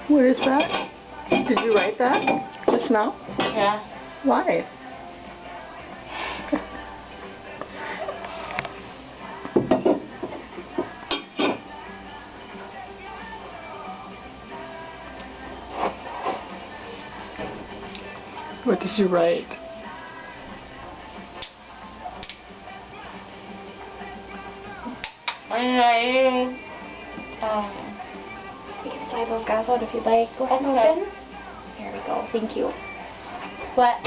What is that? Did you write that just now? Yeah. Why? What did you write? You can slide those guys out if you'd like. Go ahead and open. Here we go. Thank you. What?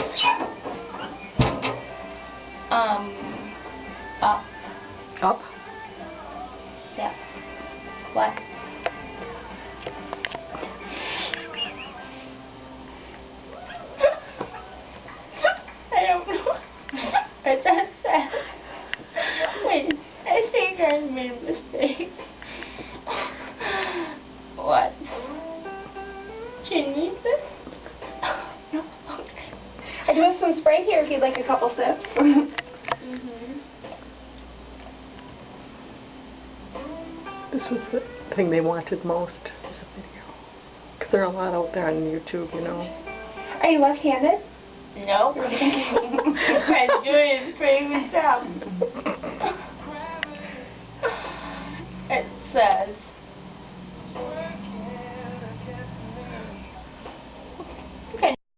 Up. Up? Yeah. What? I don't know what that says. Wait, I think I made a mistake. What? Do you need this? No, okay. I do have some spray here if you'd like a couple sips. This was the thing they wanted most, was a video. Because there are a lot out there on YouTube, you know. Are you left-handed? No. I'm doing a pretty good job.